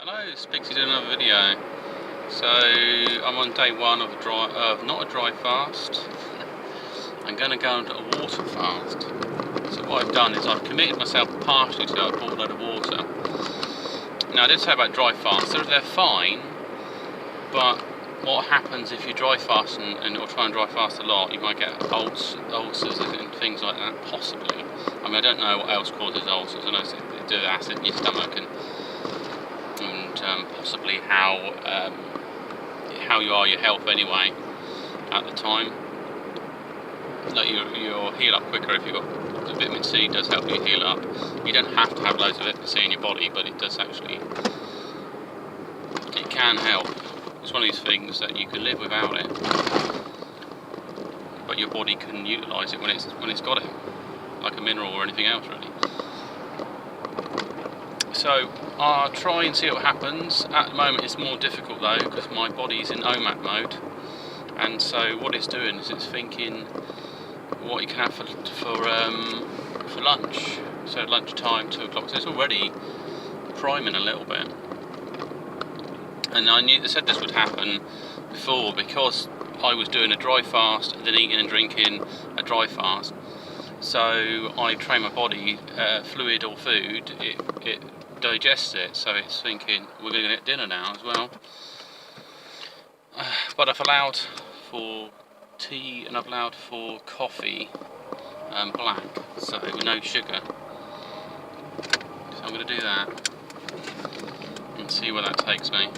Hello, Spixie doing another video. So I'm on day one of not a dry fast. I'm going to go into a water fast. So what I've done is I've committed myself partially to I bought a load of water. Now I did say about dry fasts, they're fine, but what happens if you dry fast or try and dry fast a lot, you might get ulcers and things like that, possibly. I mean, I don't know what else causes ulcers. I know they do acid in your stomach and possibly how your health anyway at the time. Like you'll heal up quicker if you've got the vitamin C. Does help you heal up. You don't have to have loads of vitamin C in your body, but it does actually. It can help. It's one of these things that you can live without it, but your body can utilise it when it's got it, like a mineral or anything else really. So I'll try and see what happens. At the moment it's more difficult though because my body's in OMAD mode, and so what it's doing is it's thinking what you can have for lunch. So lunchtime, 2 o'clock. So it's already priming a little bit. And I said this would happen before because I was doing a dry fast and then eating and drinking a dry fast. So I train my body, fluid or food, it digests it, so it's thinking we're going to get dinner now as well. But I've allowed for tea and I've allowed for coffee, black, so with no sugar. So I'm going to do that and see where that takes me.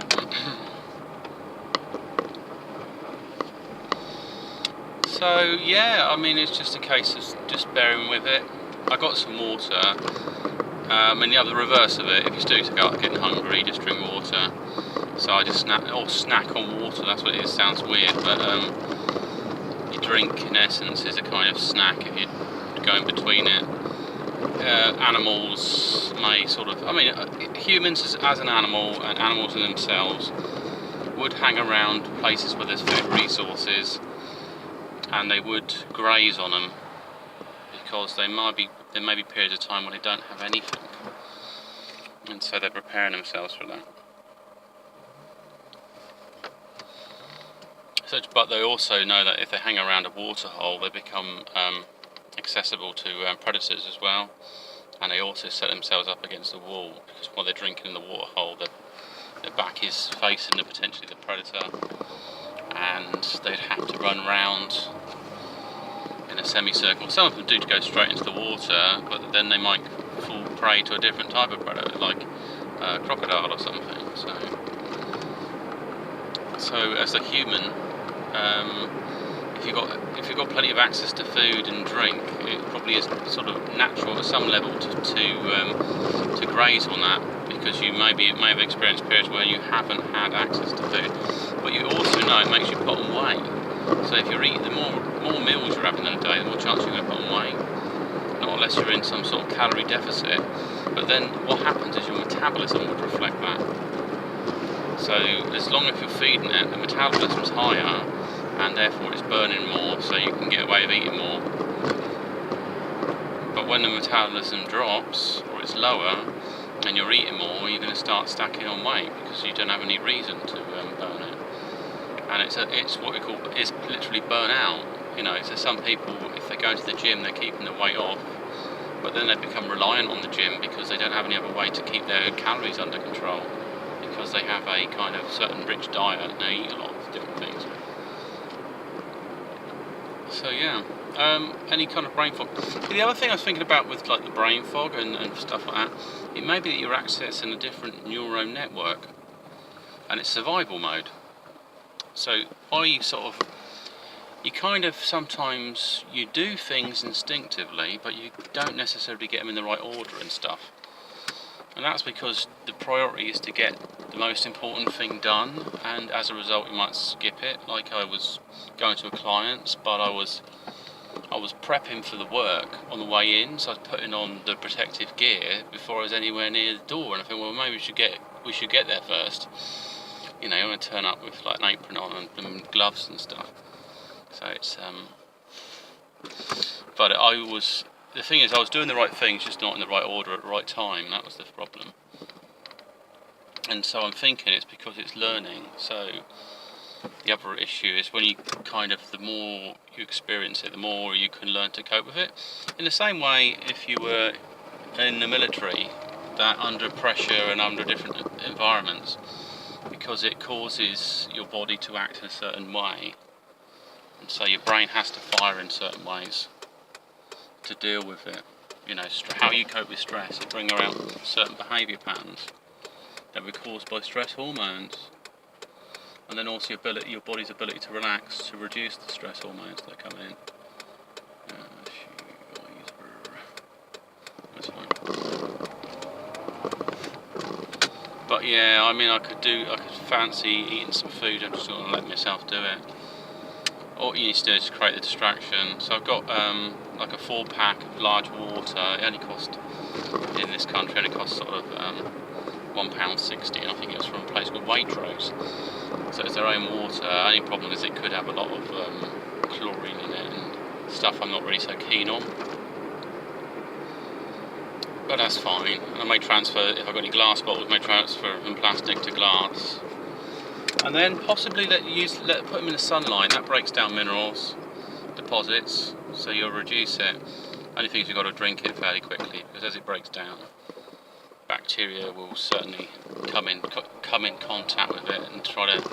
So yeah, I mean it's just a case of just bearing with it. I got some water. And the other reverse of it, if you do start getting hungry, just drink water. So I just snack on water. That's what it is. Sounds weird, but your drink in essence is a kind of snack if you're going between it. Animals may sort of, I mean, humans as an animal and animals in themselves would hang around places where there's food resources, and they would graze on them because there may be periods of time when they don't have anything, and so they're preparing themselves for that. So, but they also know that if they hang around a water hole, they become accessible to predators as well, and they also set themselves up against the wall because while they're drinking in the water hole, their back is facing potentially the predator, and they'd have to run round in a semicircle. Some of them do go straight into the water, but then they might fall prey to a different type of predator, like a crocodile or something. So as a human, if you've got plenty of access to food and drink, it probably is sort of natural at some level to graze on that, because you may have experienced periods where you haven't had access to food, but you also know it makes you put on weight. So if you're eating, the more meals you're having in a day, the more chance you're going to put on weight. Not unless you're in some sort of calorie deficit. But then what happens is your metabolism would reflect that. So as long as you're feeding it, the metabolism's higher, and therefore it's burning more, so you can get away with eating more. But when the metabolism drops, or it's lower, and you're eating more, you're going to start stacking on weight because you don't have any reason to burn it. And it's what we call, it's literally burnout. You know, so some people, if they go to the gym, they're keeping the weight off, but then they become reliant on the gym because they don't have any other way to keep their calories under control, because they have a kind of certain rich diet and they eat a lot of different things. So yeah, any kind of brain fog. The other thing I was thinking about with like the brain fog and stuff like that, it may be that you're accessing a different neural network, and it's survival mode. So you kind of sometimes you do things instinctively, but you don't necessarily get them in the right order and stuff. And that's because the priority is to get the most important thing done, and as a result you might skip it. Like I was going to a client's, but I was prepping for the work on the way in, so I was putting on the protective gear before I was anywhere near the door, and I think, well, maybe we should get there first. You know, you want to turn up with like an apron on and gloves and stuff. So it's but the thing is, I was doing the right things, just not in the right order at the right time. That was the problem. and so I'm thinking it's because it's learning. So the other issue is when you the more you experience it, the more you can learn to cope with it. In the same way, if you were in the military, that under pressure and under different environments, because it causes your body to act in a certain way, and so your brain has to fire in certain ways to deal with it. You know, how you cope with stress, it brings around certain behaviour patterns that were caused by stress hormones, and then also your body's ability to relax to reduce the stress hormones that come in. That's fine. But yeah, I mean, I could fancy eating some food and just sort of let myself do it. All you need to do is create the distraction. So I've got like a 4-pack of large water. It only cost, in this country, sort of £1.60, and I think it's from a place called Waitrose. So it's their own water. The only problem is it could have a lot of chlorine in it and stuff I'm not really so keen on. But that's fine. I may transfer, if I've got any glass bottles, I may transfer from plastic to glass. And then possibly put them in the sunlight. That breaks down minerals deposits, so you'll reduce it. Only thing is you've got to drink it fairly quickly, because as it breaks down, bacteria will certainly come in contact with it and try to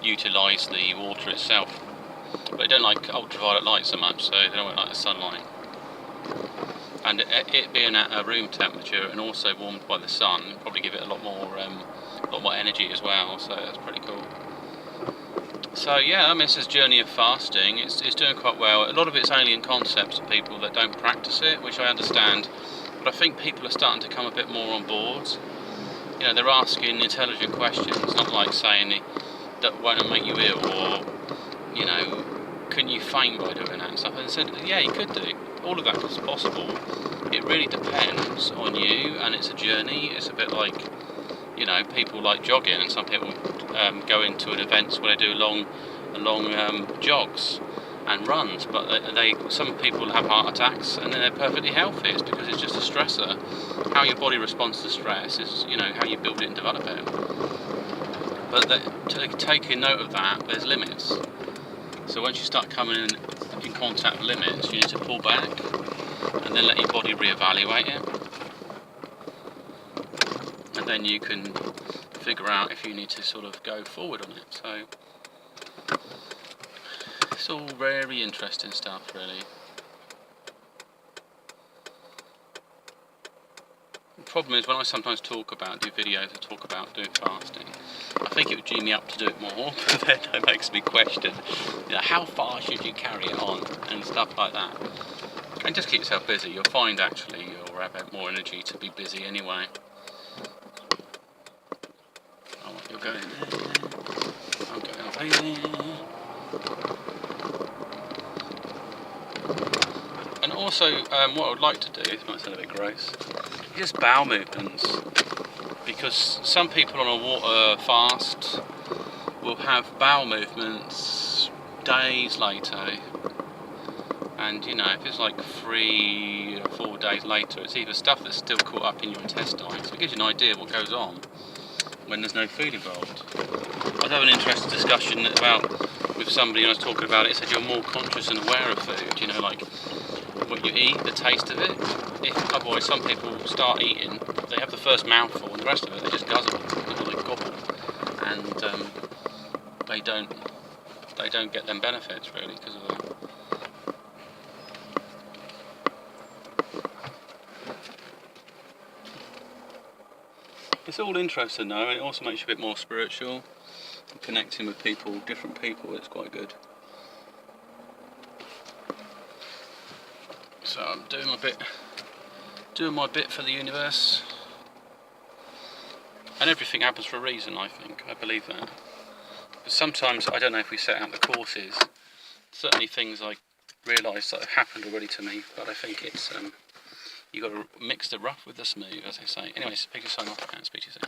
utilise the water itself. But they don't like ultraviolet light so much, so they don't like the sunlight. And it being at a room temperature and also warmed by the sun, it'll probably give it a lot more energy as well. So that's pretty cool. So yeah, I mean, it's this journey of fasting. It's doing quite well. A lot of it's alien concepts to people that don't practice it, which I understand. But I think people are starting to come a bit more on board. You know, they're asking intelligent questions, not like saying that won't make you ill, or, you know, can you faint by doing that and stuff. And I said, yeah, you could do. All of that is possible. It really depends on you, and it's a journey. It's a bit like, you know, people like jogging, and some people go into an events where they do long jogs and runs, but some people have heart attacks and then they're perfectly healthy. It's because it's just a stressor. How your body responds to stress is, you know, how you build it and develop it. But taking note of that, there's limits. So once you start coming in contact with limits, you need to pull back and then let your body reevaluate it. And then you can figure out if you need to sort of go forward on it. So it's all very interesting stuff, really. The problem is when I sometimes do videos that talk about doing fasting, I think it would G me up to do it more, but then it makes me question, you know, how far should you carry it on and stuff like that. And just keep yourself busy. You'll find actually you'll have more energy to be busy anyway. Oh, you're going there. I'm going there. And also, what I would like to do, this might sound a bit gross, is just bowel movements. Because some people on a water fast will have bowel movements days later. And, you know, if it's like 3 or 4 days later, it's either stuff that's still caught up in your intestines. So it gives you an idea of what goes on when there's no food involved. I was having an interesting discussion with somebody, and I was talking about it. It said you're more conscious and aware of food, you know, like what you eat, the taste of it. Otherwise, some people start eating, they have the first mouthful, and the rest of it they just guzzle, or they gobble, and they don't get them benefits really because of that. It's all interesting though, and it also makes you a bit more spiritual, connecting with people, different people. It's quite good. So I'm doing my bit for the universe, and everything happens for a reason. I think, I believe that. But sometimes I don't know if we set out the courses. Certainly things I realise that have happened already to me, but I think it's you've got to mix the rough with the smooth, as they say. Anyways, pick your sign off and speak to you soon.